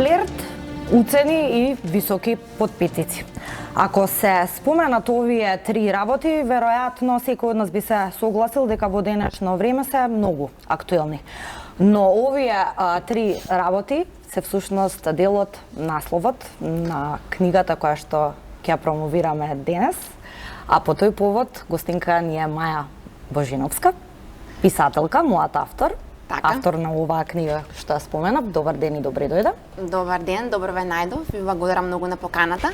Флирт, уцени и високи подпитици. Ако се споменат овие три работи, веројатно секој од нас би се согласил дека во денешно време се многу актуелни. Но овие три работи се всушност делот, насловот на книгата која што ќе ја промовираме денес. А по тој повод гостинка ни е Маја Божиновска, писателка, млад автор. Така. Автор на оваа книга што ја споменав. Добар ден и добре дојде. Добар ден, добро ве најдов. Ви благодарам многу на поканата.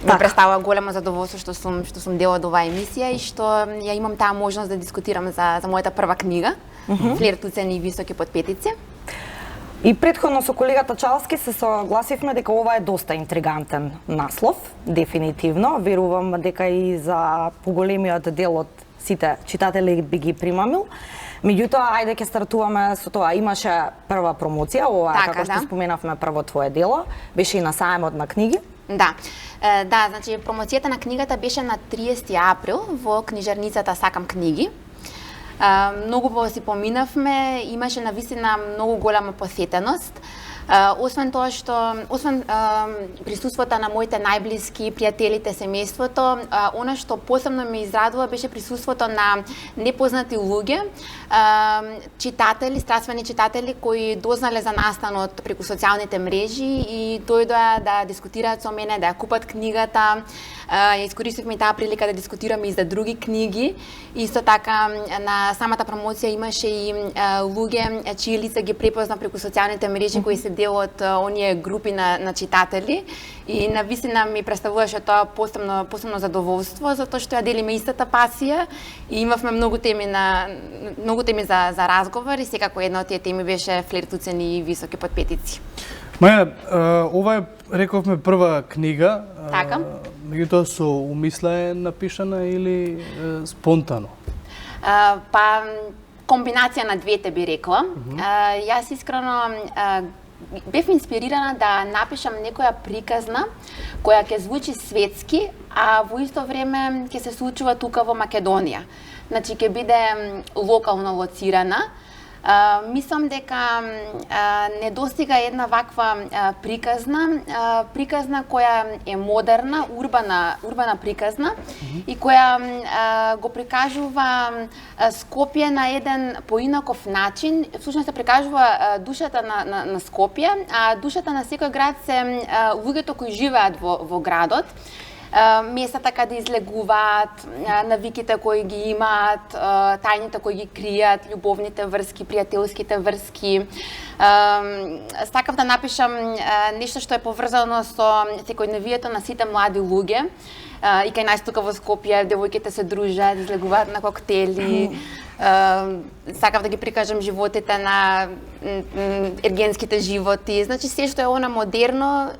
Ми представува големо задоволство што сум дел од оваа емисија и што ја имам таа можност да дискутирам за мојата прва книга, Флирт, уцени и високи подпетици. И претходно со колегата Чалски се согласивме дека ова е доста интригантен наслов, дефинитивно. Верувам дека и за поголемиот дел од сите читатели би ги примамил. Меѓутоа, ајде ќе стартуваме со тоа. Имаше прва промоција, ова е како што споменавме прво твое дело, беше и на сајмот на книги. Да, значи промоцијата на книгата беше на 30 април во книжарницата Сакам книги. Многу си поминавме, имаше навистина многу голема посетеност. Освен присуството на моите најблиски, пријателите, семејството, она што посебно ме израдува беше присуството на непознати луѓе, читатели, страствени читатели кои дознале за настанот преку социјалните мрежи и дојдоа да дискутираат со мене, да ја купат книгата. Ја искористивме таа прилика да дискутираме и за други книги. Исто така на самата промоција имаше и луѓе чии лица ги препозна преку социјалните мрежи кои се дел од оние групи на читатели и навистина ми представуваше тоа посебно задоволство затоа што ја делиме истата пасија и имавме многу теми за разговор и секако една од тие теми беше Флирт, уцени и високи подпетици. Маја, ова е, рековме, прва книга. Така. Меѓутоа со умисла е напишана или спонтано? Комбинација на двете би рекла. Јас искрено бев инспирирана да напишам некоја приказна која ќе звучи светски, а во исто време ќе се случува тука во Македонија. Значи ќе биде локално лоцирана. Мислам дека недостига една ваква приказна која е модерна, урбана приказна и која го прикажува Скопје на еден поинаков начин. Всушност се прикажува душата на Скопје, а душата на секој град се луѓето кои живеат во градот. Местата каде излегуваат, навиките кои ги имаат, тајните кои ги кријат, љубовните врски, пријателските врски. Сакав да напишам нешто што е поврзано со секојдневието на сите млади луѓе. И кај нас тука во Скопје девојките се дружат, излегуваат на коктели. Сакав да ги прикажам животите на ергенските животи. Значи се што е она модерно,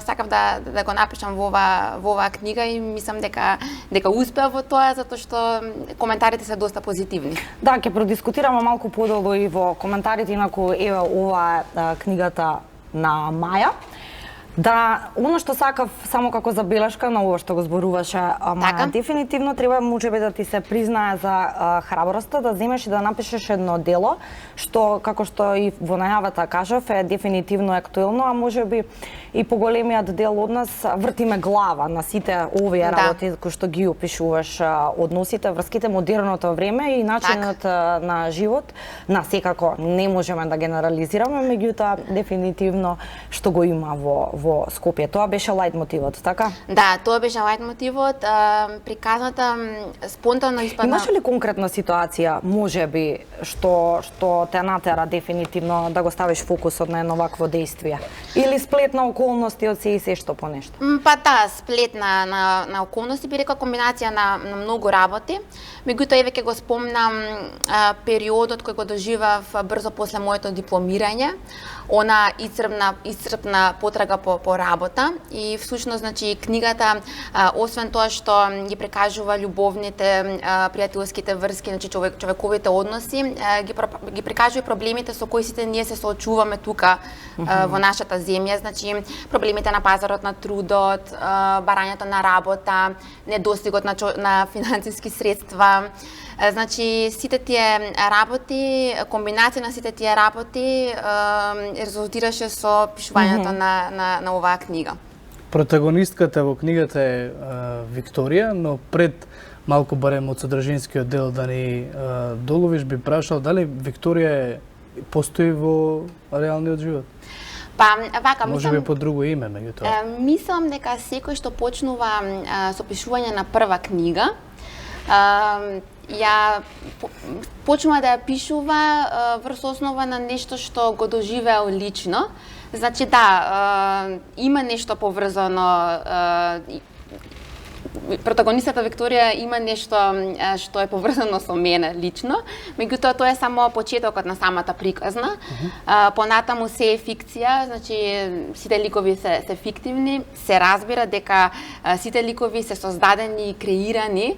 сакав да го напишам во оваа книга и мислам дека успеа во тоа затоа што коментарите се доста позитивни. Да, ќе продискутираме малку подолго и во коментарите, инаку еве ова е книгата на Маја. Да, оно што сакав само како забелешка на ова што го зборуваше Маја, дефинитивно треба можеби да ти се признае за храброста да земеш и да напишеш едно дело што, како што и во најавата кажав, е дефинитивно актуелно, а можеби и поголемиот дел од нас вртиме глава на сите овие работи кои што ги опишуваш, односите, врските, модерното време и начинот на живот. На секако не можеме да генерализираме, меѓутоа дефинитивно што го има во Скопје. Тоа беше лајт мотивот, така? Да, тоа беше лајт мотивот. Приказната спонтано испадна. Имаш ли конкретна ситуација, можеби, што те натера дефинитивно да го ставиш фокусот на едно вакво дејствие? Или сплет на околности од се и се што по нешто? Сплет на околности, би рекла комбинација на многу работи. Меѓутоа, еве ќе го спомнам периодот кој го доживав брзо после моето дипломирање. Она исцрпна потрага по по работа и всушност значи книгата освен тоа што ги прикажува љубовните, пријателските врски, значи човековите односи, ги прикажува проблемите со кои сите ние се соочуваме тука во нашата земја, значи проблемите на пазарот на трудот, барањето на работа, недостигот на финансиски средства. Значи, сите тие работи, комбинација на сите тие работи резултираше со пишувањето на оваа книга. Протагонистката во книгата е Викторија, но пред малку барем од содржинскиот дел да ни доловиш, би прашал дали Викторија постои во реалниот живот? Па, вака, може би по друго име, меѓутоа. Мислам дека секој што почнува со пишување на прва книга, ја почнува да ја пишува врз основа на нешто што го доживеал лично. Значи да, има нешто поврзано, протагонистата Викторија има нешто што е поврзано со мене лично, меѓутоа тоа е само почетокот на самата приказна. Понатаму се е фикција, значи сите ликови се фиктивни, се разбира дека сите ликови се создадени и креирани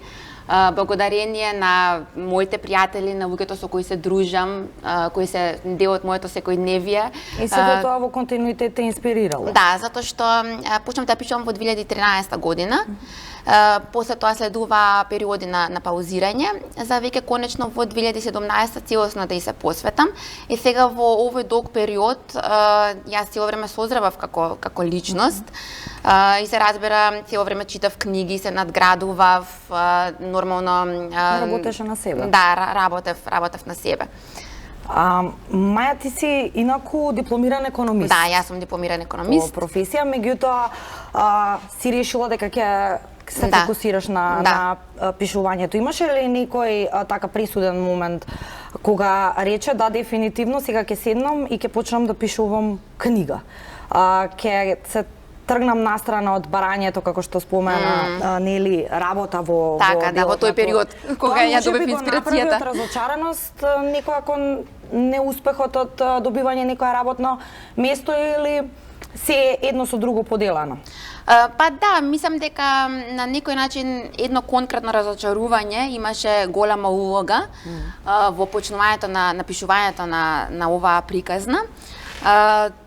благодарение на моите пријатели, на луѓето со кои се дружам, кои се дел од моето секојдневие. И сето тоа во континуитет те инспирирало? Да, затоа што почнав да пишувам во 2013 година. После тоа следува периоди на паузирање, за веќе конечно во 2017 целосно да и се посветам. И сега во овој долг период јас цело време созревав како личност. И се разбира, цело време читав книги, се надградував, нормално... Работеше на себе? Да, работев на себе. Маја, ти си инаку дипломиран економист. Да, јас сум дипломиран економист. По професија, меѓутоа си решила дека ќе се фокусираш на пишувањето. Имаше ли некој така присуден момент кога рече да дефинитивно сега ќе седнам и ќе почнам да пишувам книга? Ќе се тргнам настрана од барањето, како што спомена, нели, работа во така, да, во тој период кога ја добив инспирацијата. Може би го направи од разочареност некоја неуспехот од добивање некоја работно место или се едно со друго поделано? Па да, мислам дека на некој начин едно конкретно разочарување имаше голема улога во почнувањето на пишувањето на оваа приказна.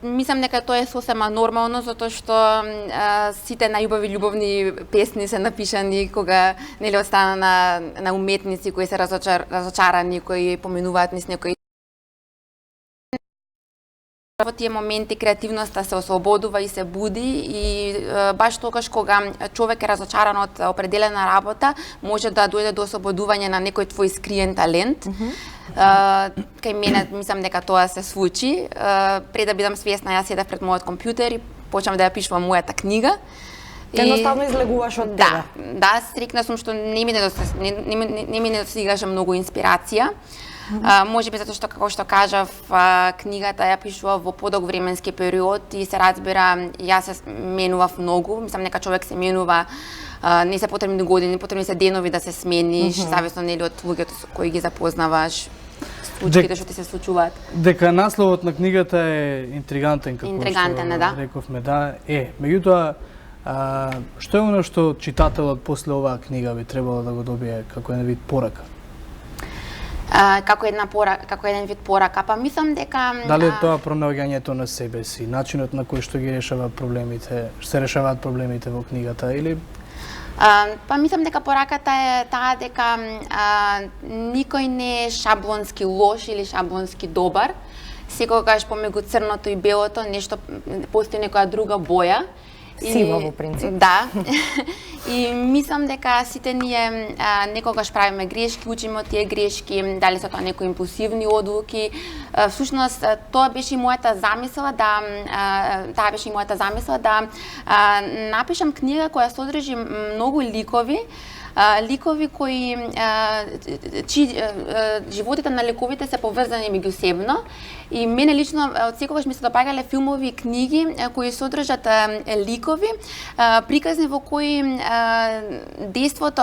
Мислам дека тоа е сосема нормално, затоа што сите најубави љубовни песни се напишани кога нели од страна на уметници кои се разочарани, кои поминуваат низ некои. Во тие моменти креативноста се ослободува и се буди и баш тогаш кога човек е разочаран од определена работа, може да дојде до ослободување на некој твој скриен талент. Кај мене мислам дека тоа се случи. Пред да бидам свесна, јас седев пред мојот компјутер и почнав да ја пишувам мојата книга. Едноставно излегуваш од тебе. Да, стрикна сум што не ми недостигаше многу инспирација. Може би затоа што, како што кажав, книгата ја пишува во подолг временски период и се разбира, јас се менував многу. Мислам, нека човек се менува, не се потребни години, потребни се денови да се смениш, зависно нели од луѓето со кои ги запознаваш, случаите што ти се случуваат. Дека насловот на книгата е интригантен, како што рековме, да. Меѓутоа, што е оно што читателот после оваа книга би требало да го добие како еден вид порака? Како еден вид порака, па мислам дека дали тоа пронаоѓањето на себе си, начинот на кој што ги решава проблемите, се решаваат проблемите во книгата или па мислам дека пораката е таа дека никој не е шаблонски лош или шаблонски добар. Секогаш помегу црното и белото нешто постои некоја друга боја. Сива во принцип. Да. И мислам дека сите ние некогаш правиме грешки, учиме од тие грешки, дали се тоа некои импулсивни одлуки. Всушност тоа беше и мојата замисла да напишам книга која содржи многу ликови, ликови кои животите на ликовите се поврзани меѓусебно и мене лично од секогаш ми се допаѓале филмови и книги кои содржат ликови приказни во кои действото,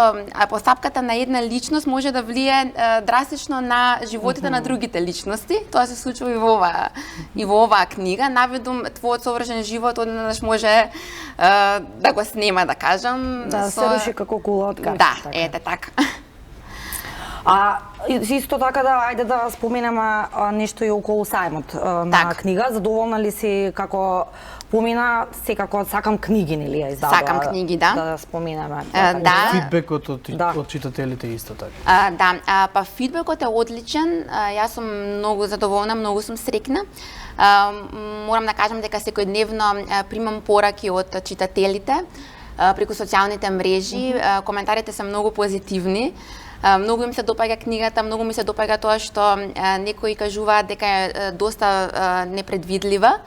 постапката на една личност може да влие драстично на животите на другите личности. Тоа се случува и во оваа книга. Наведум твојот совршен живот одеднаш може да го снема, да кажам. Да се руши како кула од кафе. Да, ете така. Исто така ајде да споменеме нешто и околу сајмот на книга. Задоволна ли си како помина, секако сакам книги, нели ја издадува? Сакам книги, да. Да споменеме. Да. Фидбекот од читателите исто така. Па фидбекот е одличен. Јас сум многу задоволна, многу сум среќна. Морам да кажам дека секојдневно примам пораки од читателите преку социјалните мрежи. Коментарите се многу позитивни. Многу им се допаѓа книгата, многу ми се допаѓа тоа што некои кажуваат дека е доста непредвидлива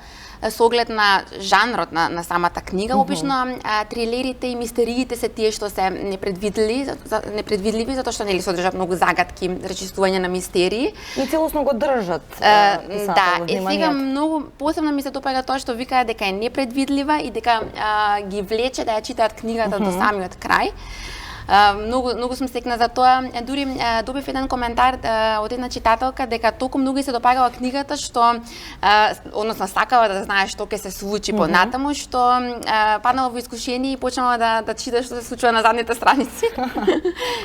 со оглед на жанрот на самата книга. Обично трилерите и мистериите се тие што се непредвидливи затоа што нели содржат многу загадки, речисување на мистерии. И целосно го држат да, сега многу посебно ми се допаѓа тоа што викаат дека е непредвидлива и дека ги влече да ја читаат книгата до самиот крај. Многу сум среќна за тоа. Дури добив еден коментар од една читателка дека толку многу се допагала книгата што односно сакала да знае што ќе се случи понатаму, што паднала во искушение и почнала да чита што се случува на задните страници.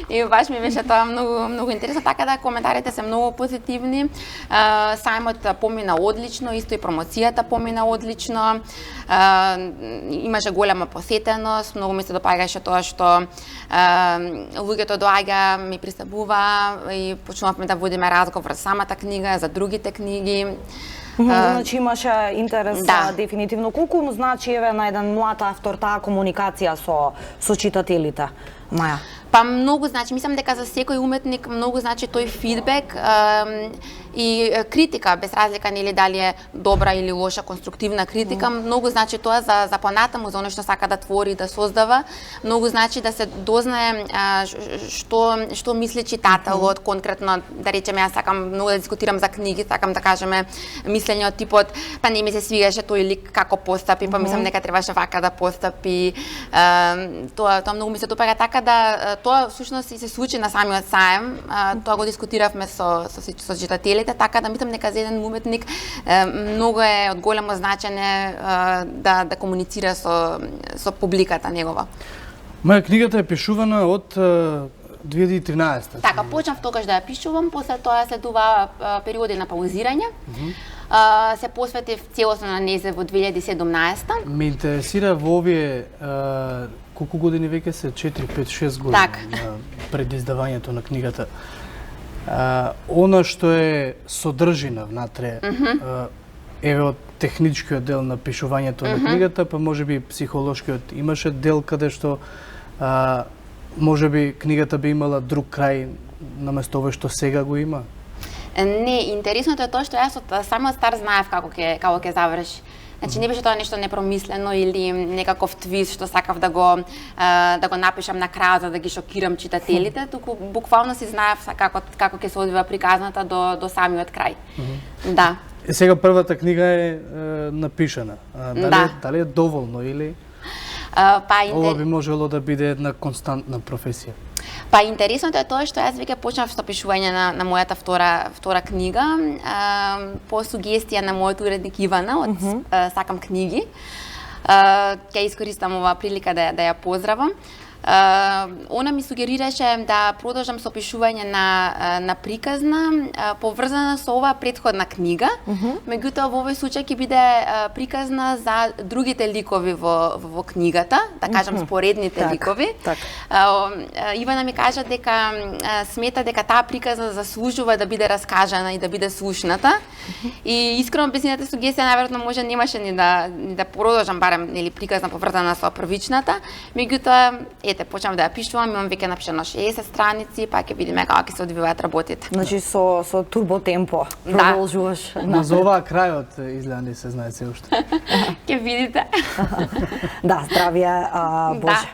И баш ми беше тоа многу интересно, така да коментарите се многу позитивни. Сајмот помина одлично, исто и промоцијата помина одлично. Имаше голема посетеност, многу ми се допаѓаше тоа што луѓето доаѓа, ми пристапува и почнувавме да водиме разговор за самата книга, за другите книги. Значи имаше интерес, дефинитивно. Колку му значи на еден млад автор таа комуникација со читателите, Маја? Па многу значи, мислам дека за секој уметник многу значи тој фидбек и критика, без разлика нели дали е добра или лоша, конструктивна критика, многу значи тоа за понатаму, за оно што сака да твори, да создава, многу значи да се дознае што мисли читателот конкретно, да речеме јас сакам многу да дискутирам за книги, сакам да кажеме мислење од типот, па не ми се свигаше тој лик како постапи, па мислам дека требаше вака да постапи. Тоа многу ми се допаѓа, така да тоа всушност и се случи на самиот саем, тоа го дискутиравме со читателите, така да мислам дека за еден уметник многу е од големо значење да комуницира со публиката негова. Моја книгата е пишувана од 2013. Така, почнав тогаш да ја пишувам, после тоа следува периоди на паузирање. Се посветив целосно на незе во 2017. Ме интересира во овие колку години веќе се 4, 5, 6 години пред издавањето на книгата. Она што е содржина внатре, еве од техничкиот дел на пишувањето на книгата, па можеби психолошкиот имаше дел каде што можеби книгата би имала друг крај наместо овој што сега го има? Не, интересното е тоа што јас од самиот старт знаев како ќе заврши. Значи не беше тоа нешто непромислено или некаков твист што сакав да го напишам на крај за да ги шокирам читателите, туку буквално си знаев како ќе се одвива приказната до самиот крај. Да. Сега првата книга е напишана. Дали е доволно или ова би можело да биде една константна професија? Па интересното е тоа што јас веќе почнав со пишување на мојата втора книга по сугестија на мојот уредник Ивана од Сакам книги. Ќе искористам оваа прилика да ја поздравам. Она ми сугерираше да продолжам со пишување на приказна поврзана со оваа претходна книга, меѓутоа во овој случај ќе биде приказна за другите ликови во книгата, да кажам споредните ликови. Ивана ми кажа дека смета дека таа приказна заслужува да биде раскажана и да биде слушната. И искрено без нивната сугестија наверно може немаше ни да продолжам барем нели приказна поврзана со првичната, меѓутоа ете, почнав да ја пишувам, имам веќе напишано 60 страници, па ќе видиме како ќе се одвиваат работите. Значи со турбо темпо продолжуваш. Но за оваа крајот изгледа не се знае се уште. Ќе видите. Да, здравје, Боже.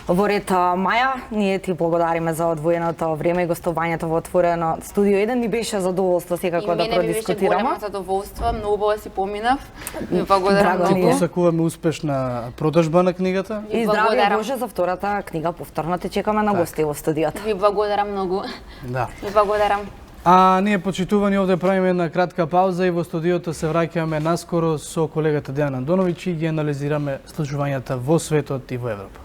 Во ред Маја, ние ти благодариме за одвоеното време и гостувањето во Отворено студио 1. Ни беше задоволство секако да И мене ми беше продискутираме. големо задоволство, многу убаво си поминав. Ви благодарам Драго ни е. многу. Посакуваме успешна продажба на книгата. И здравје благодарам. Боже за втората книга, повторно те чекаме на гости во студиото. Ви благодарам многу. Да. Ви благодарам. А ние почитувани овде правиме една кратка пауза и во студиото се враќаме наскоро со колегата Дејан Андоновиќ и ги анализираме случувањата во светот и во Европа.